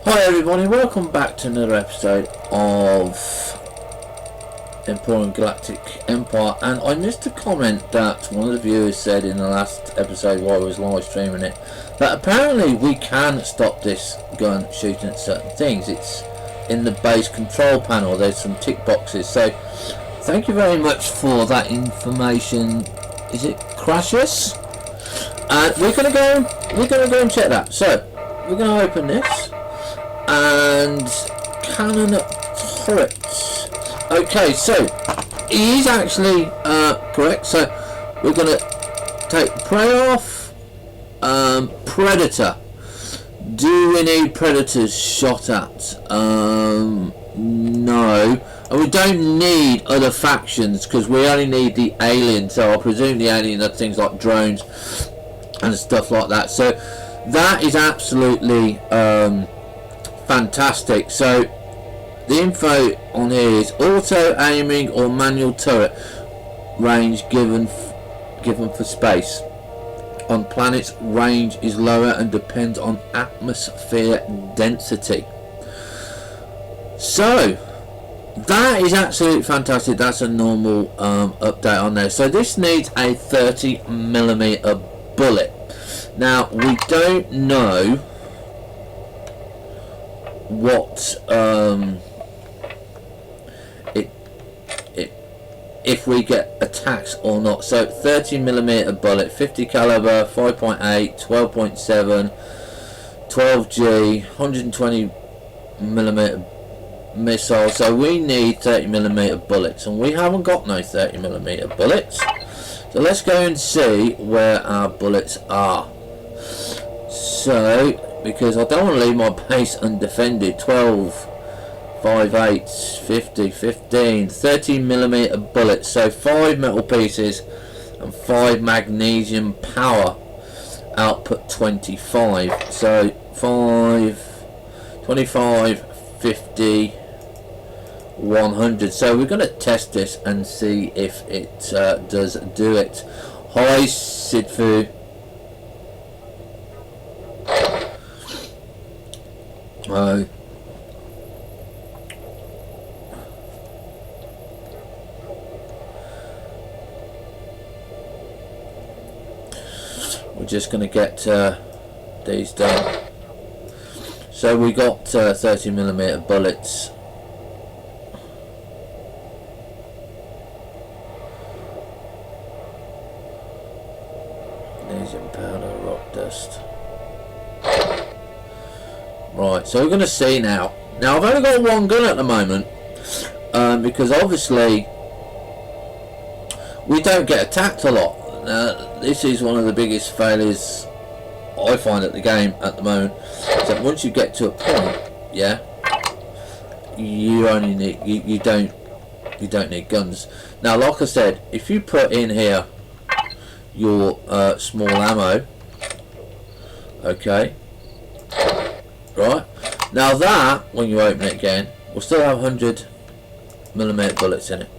Hi everybody, welcome back to another episode of Empyrion Galactic Empire. And I missed a comment that one of the viewers said in the last episode while I was live streaming it, that apparently we can stop this gun shooting at certain things. It's in the base control panel, there's some tick boxes. So thank you very much for that information. Is it Crashes? And we're gonna go and check that. So we're gonna open this. And cannon turrets. Okay, so he is actually correct. So we're gonna take prey off. Predator. Do we need predators shot at? No, and we don't need other factions because we only need the alien. So I presume the alien are things like drones and stuff like that. So that is absolutely fantastic. So the info on here is auto aiming or manual turret range given for space. On planets, range is lower and depends on atmosphere density. So that is absolutely fantastic. That's a normal update on there. So this needs a 30mm bullet. Now we don't know what if we get attacks or not. So 30mm bullet, 50 caliber, 5.8, 12.7, 12G, 120mm missile. So we need 30mm bullets, and we haven't got no 30mm bullets. So let's go and see where our bullets are. So because I don't want to leave my base undefended. 12, 5, 8, 50, 15, 30mm bullets. So 5 metal pieces and 5 magnesium power. Output 25. So 5, 25, 50, 100. So we're going to test this and see if it does do it. Hi Sidfu. We're just going to get these done. So we got 30mm bullets. Magnesium powder, rock dust. Right, so we're going to see now. Now I've only got one gun at the moment because obviously we don't get attacked a lot. This is one of the biggest failures I find at the game at the moment. So once you get to a point, yeah, you only need you don't need guns. Now, like I said, if you put in here your small ammo, okay. Right, now that when you open it again, we'll still have 100mm bullets in it.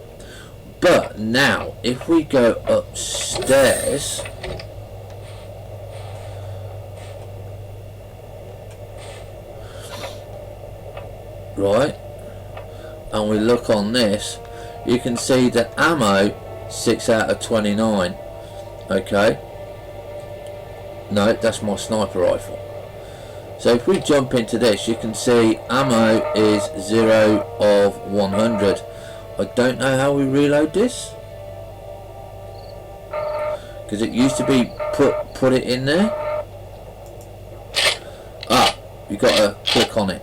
But now, if we go upstairs, right, and we look on this, you can see that ammo 6 out of 29. Okay, no, that's my sniper rifle. So if we jump into this, you can see ammo is 0 of 100. I don't know how we reload this, because it used to be put it in there. Ah, you got to click on it.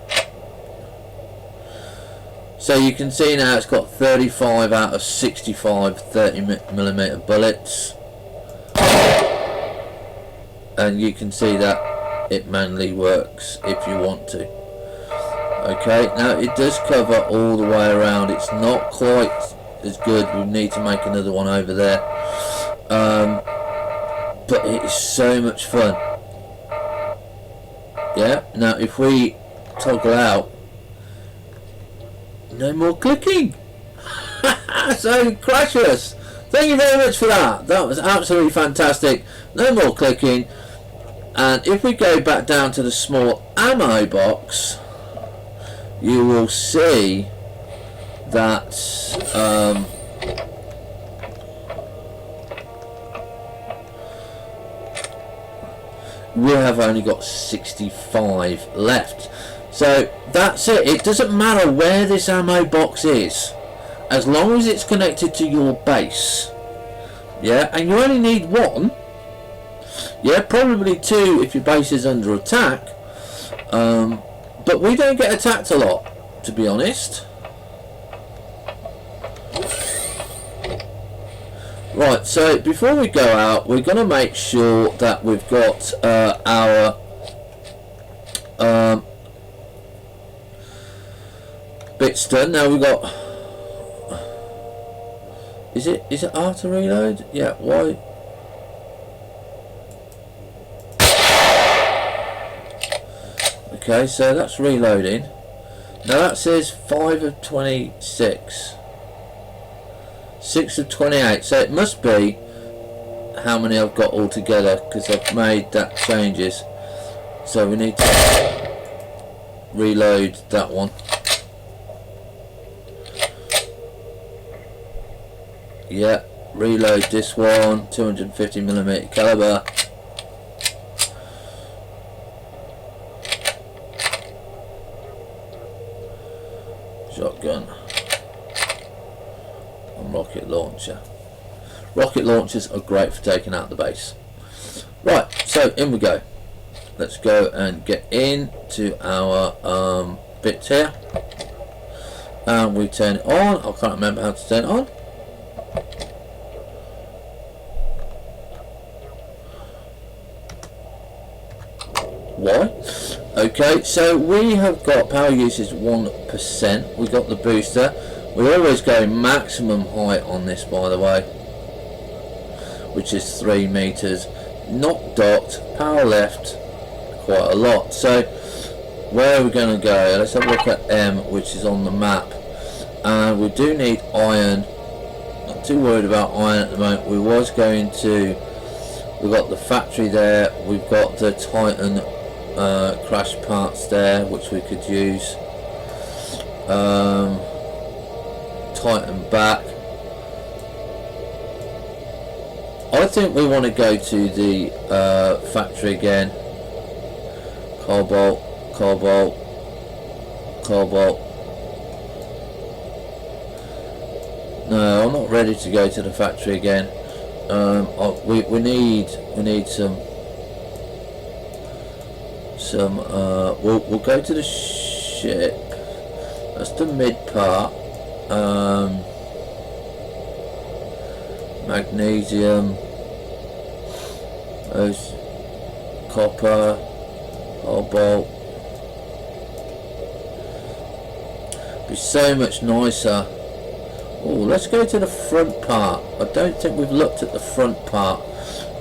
So you can see now it's got 35 out of 65 30mm bullets, and you can see that it manually works if you want to. Okay, now it does cover all the way around. It's not quite as good. We need to make another one over there, but it is so much fun. Yeah, now if we toggle out, no more clicking. So Crashes, thank you very much for that. That was absolutely fantastic. No more clicking. And if we go back down to the small ammo box, you will see that we have only got 65 left. So that's it. It doesn't matter where this ammo box is, as long as it's connected to your base. Yeah, and you only need one. Yeah, probably two if your base is under attack. But we don't get attacked a lot, to be honest. Right, so before we go out, we're going to make sure that we've got our bits done. Now we've got... Is it after reload? Yeah, why? Okay, so that's reloading. Now that says 5 of 26. 6 of 28, so it must be how many I've got altogether, because I've made that changes. So we need to reload that one. Yeah, reload this one. 250mm caliber. Shotgun. Rocket launcher. Rocket launchers are great for taking out the base. Right, so in we go. Let's go and get into our bits here, and we turn it on. I can't remember how to turn it on. Why? Okay, so we have got power usage 1%. We got the booster. We always go maximum height on this, by the way, which is 3 meters. Not docked, power left quite a lot. So where are we going to go? Let's have a look at M, which is on the map. And we do need iron. Not too worried about iron at the moment. We was going to... We've got the factory there. We've got the Titan crash parts there, which we could use. Titan back. I think we want to go to the factory again. Cobalt, cobalt, cobalt. No, I'm not ready to go to the factory again. We need some. We'll go to the ship. That's the mid part. Magnesium, those copper, cobalt. Be so much nicer. Oh, let's go to the front part. I don't think we've looked at the front part,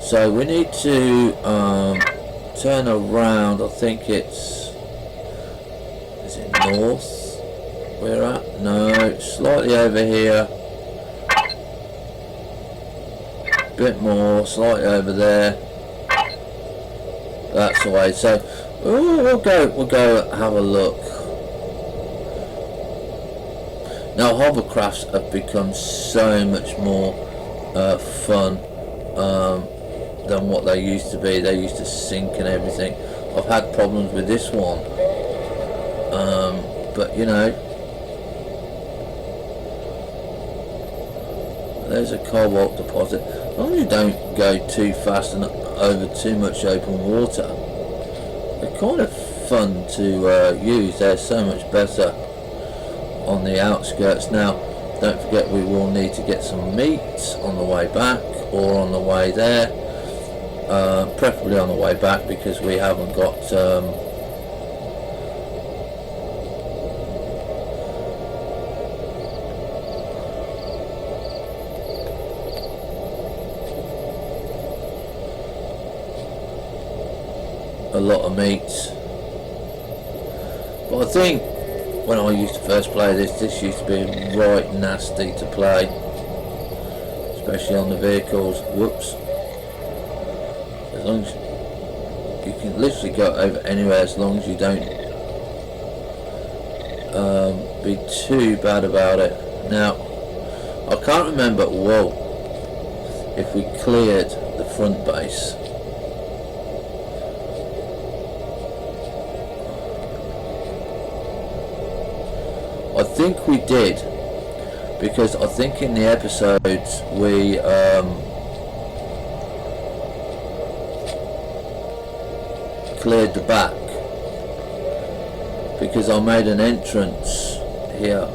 so we need to turn around. I think is it north we're at? No, slightly over here, a bit more, slightly over there. That's the way. So we'll go have a look. Now hovercrafts have become so much more fun than what they used to be. They used to sink and everything. I've had problems with this one, but you know, there's a cobalt deposit. As long as you don't go too fast and over too much open water, they're kind of fun to use. They're so much better on the outskirts. Now don't forget, we will need to get some meat on the way back or on the way there, preferably on the way back, because we haven't got a lot of meat. But I think when I used to first play this used to be right nasty to play, especially on the vehicles. Whoops. As long as you can literally go over anywhere, as long as you don't be too bad about it. Now, I can't remember, whoa, if we cleared the front base. I think we did, because I think in the episodes we cleared the back, because I made an entrance here,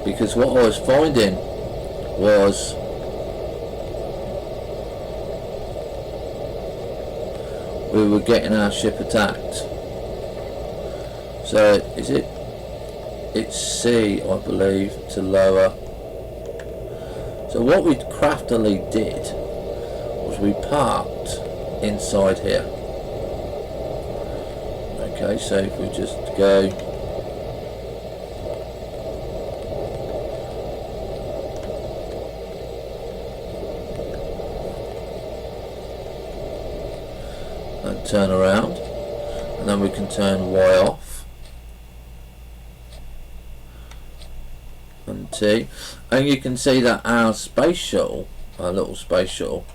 because what I was finding was we were getting our ship attacked. So is it, it's C, I believe, to lower. So what we craftily did was we parked inside here. Okay, so if we just go and turn around, and then we can turn Y off and T, and you can see that our space shuttle, our little space shuttle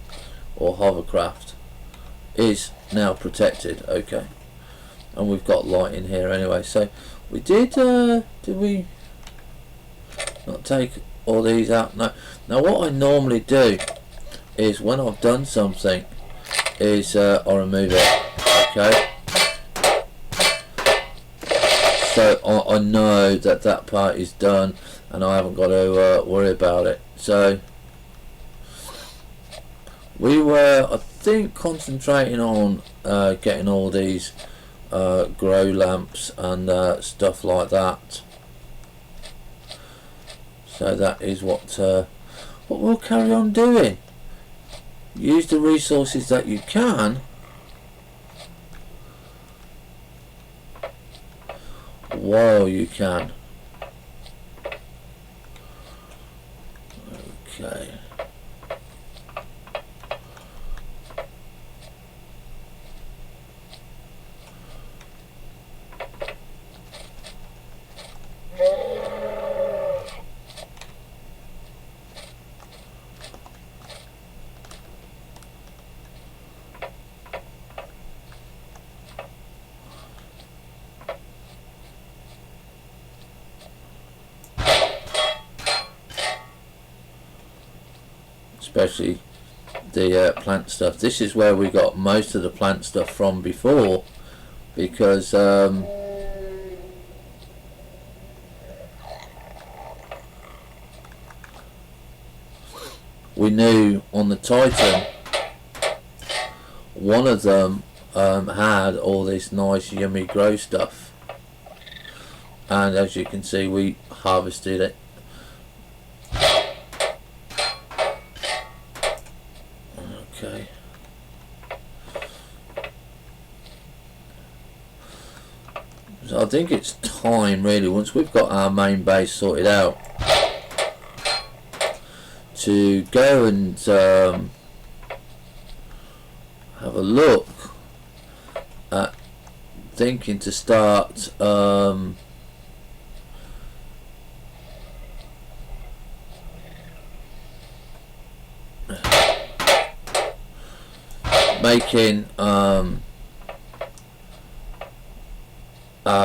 or hovercraft, is now protected. Okay, and we've got light in here anyway. So we did we not take all these out? No. Now what I normally do is, when I've done something, is I remove it. Okay, so I know that that part is done and I haven't got to worry about it. So we were, I think, concentrating on getting all these grow lamps and stuff like that. So that is what we'll carry on doing. Use the resources that you can while you can. Okay. Especially the plant stuff. This is where we got most of the plant stuff from before, because we knew on the Titan one of them had all this nice yummy grow stuff, and as you can see we harvested it. Okay. So I think it's time, really, once we've got our main base sorted out, to go and have a look at thinking to start making our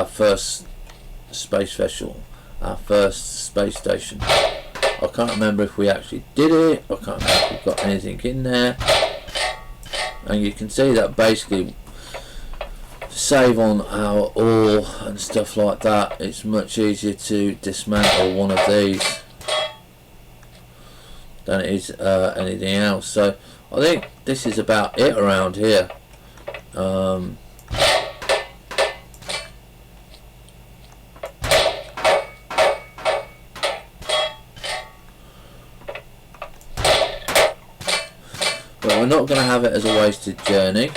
first space vessel, our first space station. I can't remember if we actually did it. I can't remember if we've got anything in there. And you can see that basically, to save on our ore and stuff like that, it's much easier to dismantle one of these than it is anything else. So I think this is about it around here. But we're not going to have it as a wasted journey.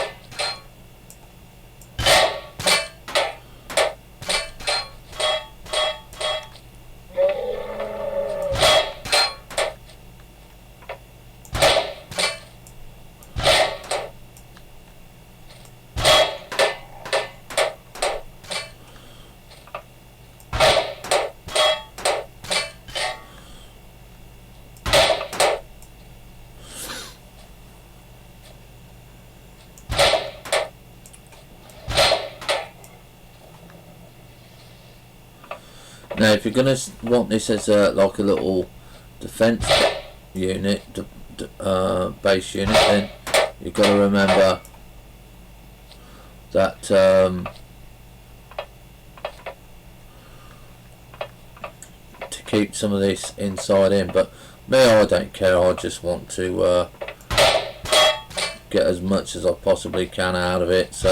Now if you're going to want this as like a little defence unit, base unit, then you've got to remember that to keep some of this inside in. But me, I don't care. I just want to get as much as I possibly can out of it. So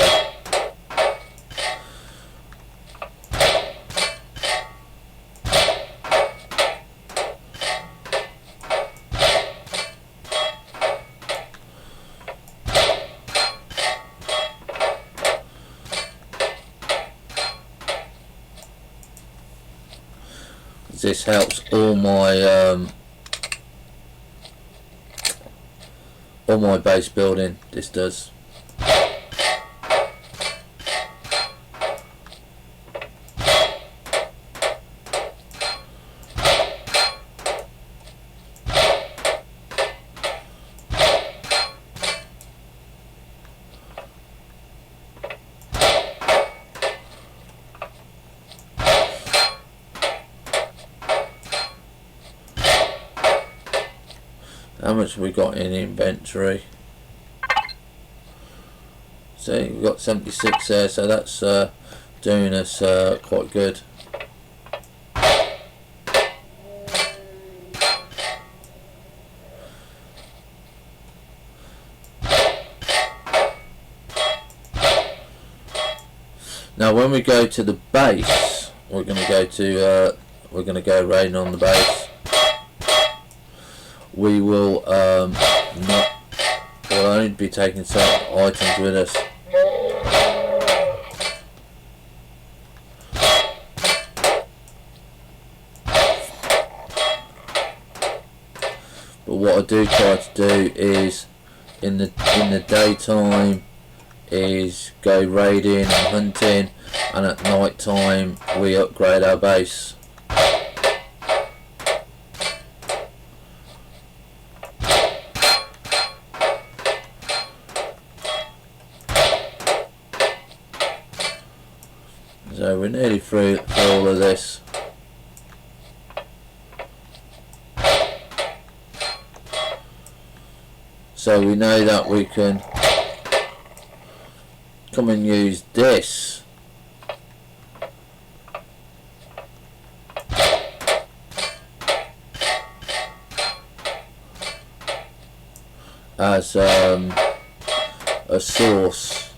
this helps all my base building. This does. How much have we got in inventory? So we've got 76 there, so that's doing us quite good. Now when we go to the base, we're going to go raiding on the base. We will we'll only be taking certain items with us. But what I do try to do is in the daytime is go raiding and hunting, and at night time we upgrade our base. So we're nearly through all of this. So we know that we can come and use this as a source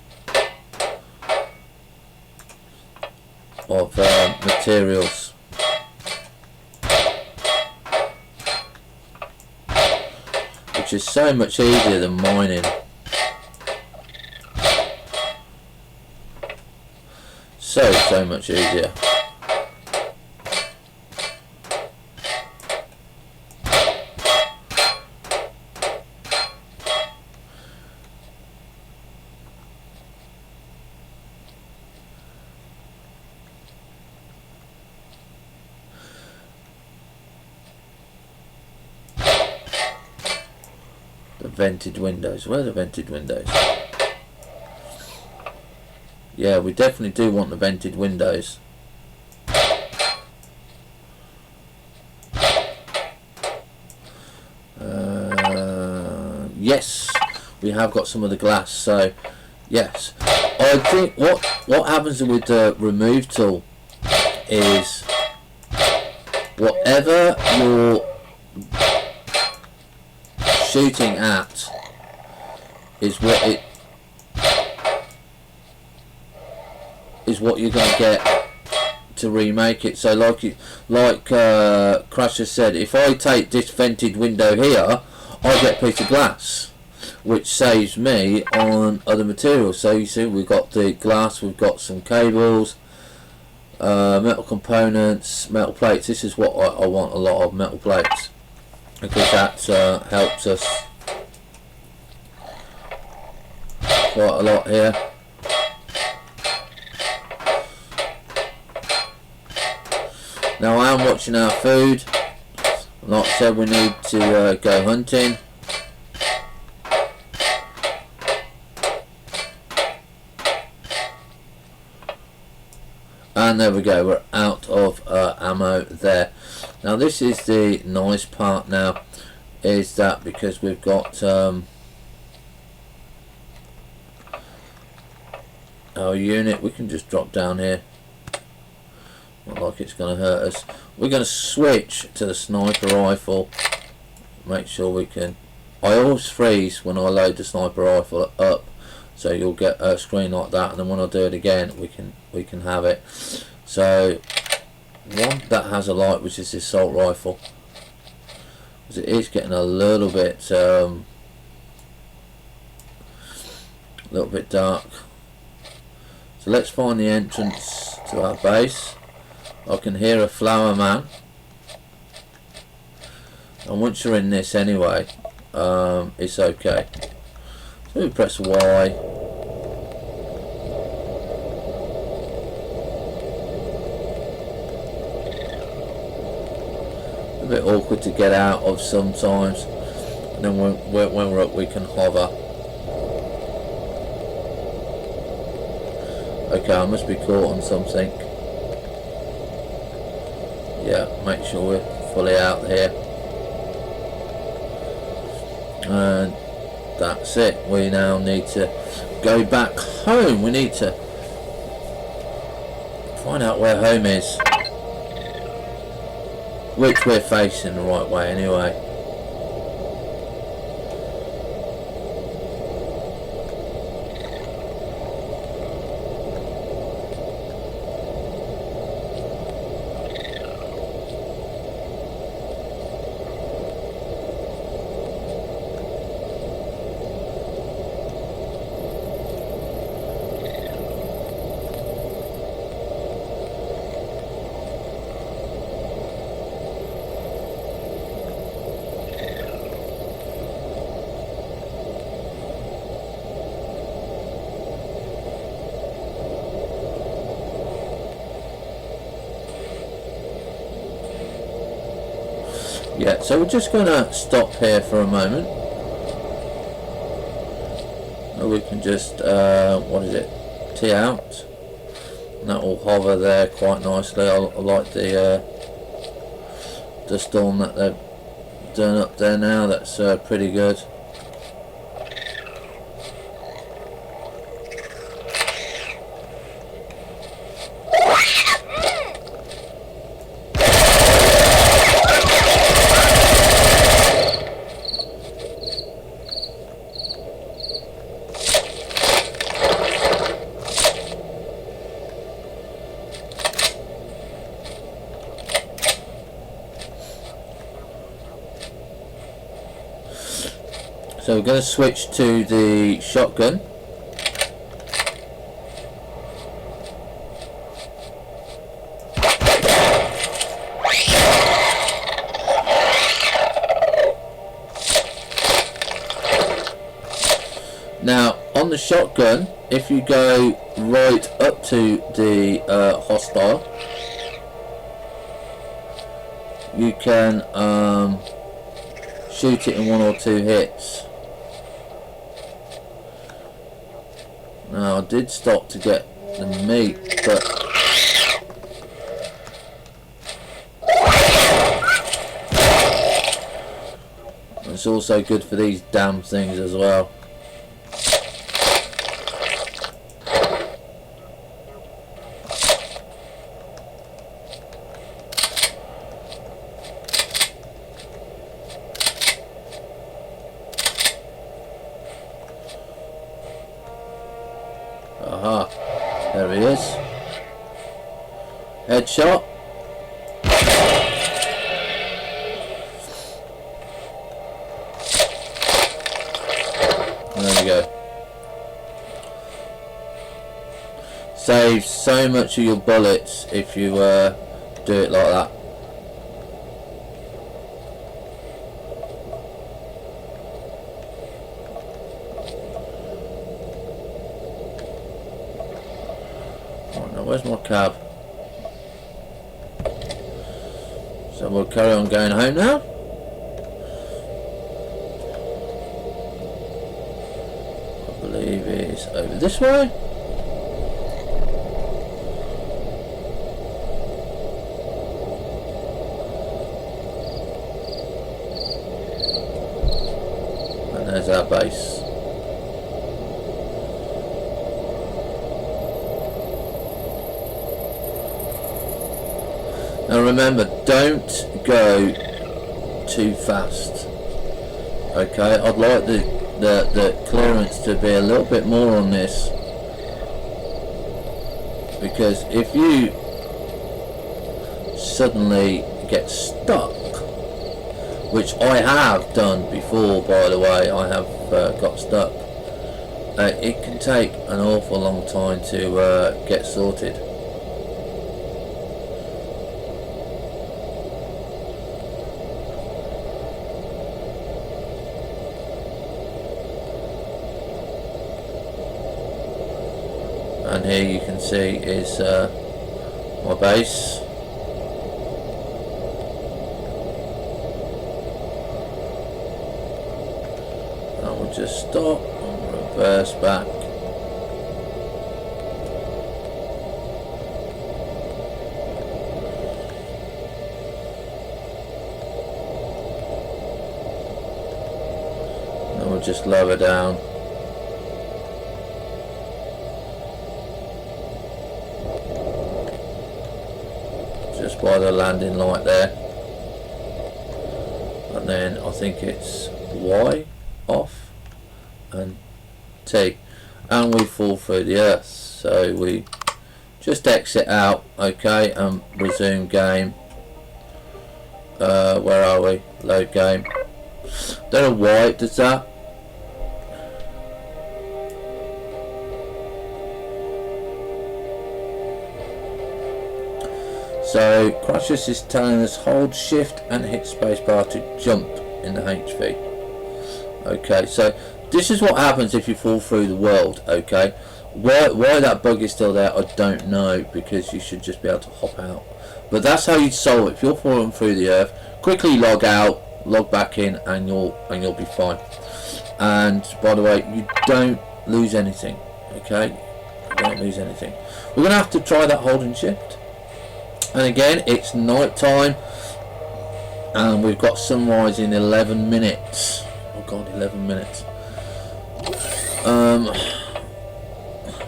of materials. Which is so much easier than mining. So much easier. The vented windows. Where are the vented windows? Yeah, we definitely do want the vented windows. Yes, we have got some of the glass. So, yes, I think what happens with the remove tool is whatever you're shooting at is what you're going to get to remake it. So like Crash has said, if I take this vented window here, I get a piece of glass, which saves me on other materials. So you see, we've got the glass, we've got some cables, metal components, metal plates. This is what I want, a lot of metal plates, because that helps us quite a lot here. Now I am watching our food. Like I said, we need to go hunting. And there we go, we're out of ammo there. Now this is the nice part now, is that because we've got our unit, we can just drop down here. Not like it's going to hurt us. We're going to switch to the sniper rifle. Make sure we can... I always freeze when I load the sniper rifle up, so you'll get a screen like that, and then when I do it again we can have it. So one that has a light, which is this assault rifle, because it is getting a little bit dark. So let's find the entrance to our base. I can hear a flower man, and once you're in this anyway, it's okay. So we press Y. A bit awkward to get out of sometimes, and then when we're up we can hover. Okay, I must be caught on something. Yeah, make sure we're fully out here. And that's it. We now need to go back home. We need to find out where home is, which we're facing the right way anyway. Yeah, so we're just going to stop here for a moment. And we can just, what is it, T out. And that will hover there quite nicely. I like the storm that they've done up there now. That's pretty good. So we're going to switch to the shotgun. Now on the shotgun, if you go right up to the hostile, you can shoot it in 1 or 2 hits. Now I did stop to get the meat, but it's also good for these damn things as well. Aha, there he is. Headshot. There we go. Saves so much of your bullets if you do it like that. Where's my cab? So we'll carry on going home now. I believe it's over this way. as our base. Now remember, don't go too fast. Okay, I'd like the clearance to be a little bit more on this, because if you suddenly get stuck, which I have done before, by the way, I have got stuck, it can take an awful long time to get sorted. And here you can see is my base. And we'll just stop and reverse back. And we'll just lower down. Just by the landing light there, and then I think it's Y off and T, and we fall through the earth. So we just exit out, okay, and resume game. Where are we? Load game. Don't know why it does that. So Crushers is telling us hold shift and hit spacebar to jump in the HV. Okay, so this is what happens if you fall through the world. Okay, why that bug is still there, I don't know, because you should just be able to hop out. But that's how you solve it. If you're falling through the earth, quickly log out, log back in, and you'll be fine. And by the way, you don't lose anything. Okay, you don't lose anything. We're gonna have to try that hold and shift. And again, it's night time, and we've got sunrise in 11 minutes. Oh god, 11 minutes.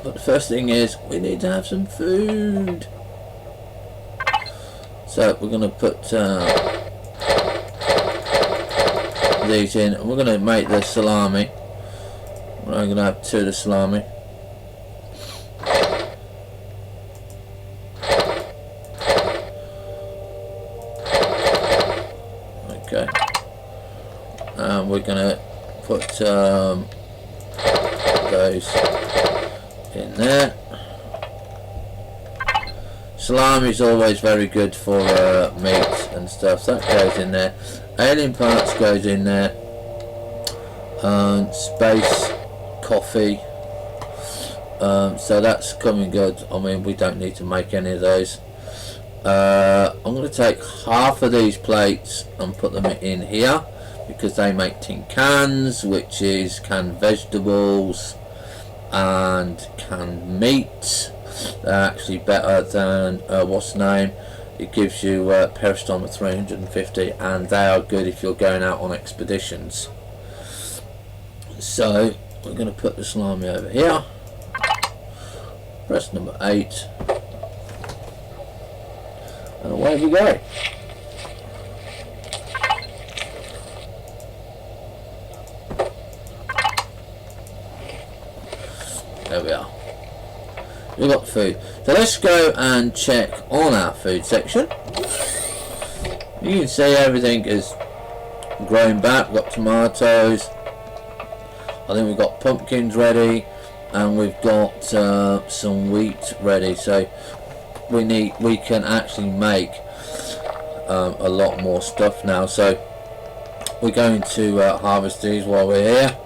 But the first thing is, we need to have some food. So we're going to put these in, and we're going to make the salami. We're only going to have 2 of the salami. Okay, and we're going to put those in there. Salami is always very good for meat and stuff, so that goes in there. Alien parts goes in there. Space coffee, so that's coming good. I mean, we don't need to make any of those. I'm going to take half of these plates and put them in here, because they make tin cans, which is canned vegetables and canned meat. They're actually better than what's the name, it gives you peristaltic 350, and they are good if you're going out on expeditions. So we're going to put the salami over here, press number 8, and away we go. There we are. We've got food. So let's go and check on our food section. You can see everything is grown back. We've got tomatoes. I think we've got pumpkins ready, and we've got some wheat ready. So we can actually make a lot more stuff now. So we're going to harvest these while we're here.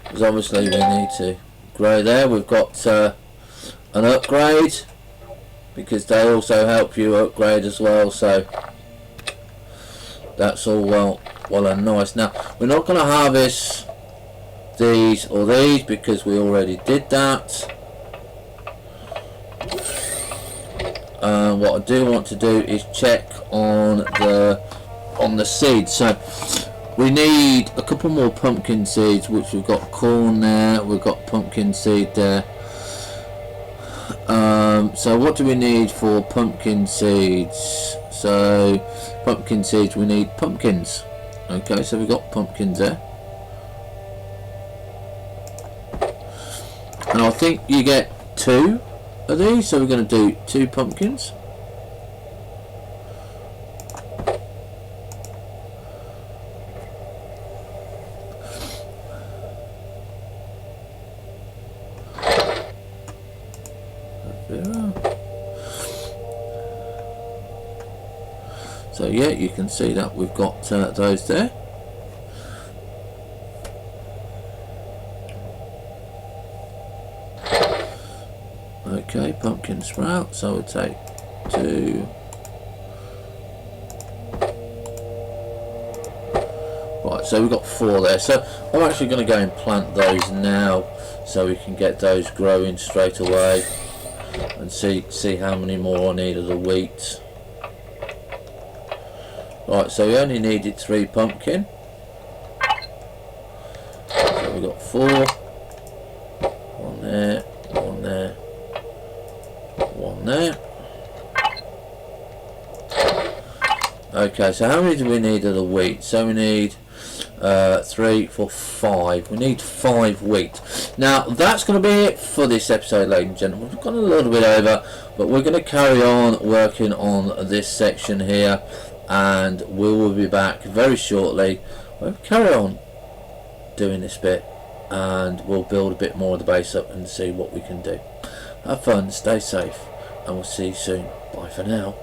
Because obviously we need to grow there. We've got an upgrade, because they also help you upgrade as well, so that's all well and nice. Now we're not going to harvest these or these, because we already did that. what I do want to do is check on the seeds. So we need a couple more pumpkin seeds, which we've got corn there, we've got pumpkin seed there. So what do we need for pumpkin seeds? So pumpkin seeds, we need pumpkins. Okay, so we've got pumpkins there. And I think you get 2 of these, so we're going to do 2 pumpkins. So yeah, you can see that we've got those there. Okay, pumpkin sprout, so we'll take 2. Right, so we've got 4 there. So I'm actually going to go and plant those now, so we can get those growing straight away, and see how many more I need of the wheat. Right, so we only needed 3 pumpkin. So we've got 4. 1 there, 1 there, 1 there. Okay, so how many do we need of the wheat? So we need 3, 4, 5. We need 5 wheat. Now that's going to be it for this episode, ladies and gentlemen. We've gone a little bit over, but we're going to carry on working on this section here, and we will be back very shortly. We'll carry on doing this bit, and we'll build a bit more of the base up and see what we can do. Have fun, stay safe, and we'll see you soon. Bye for now.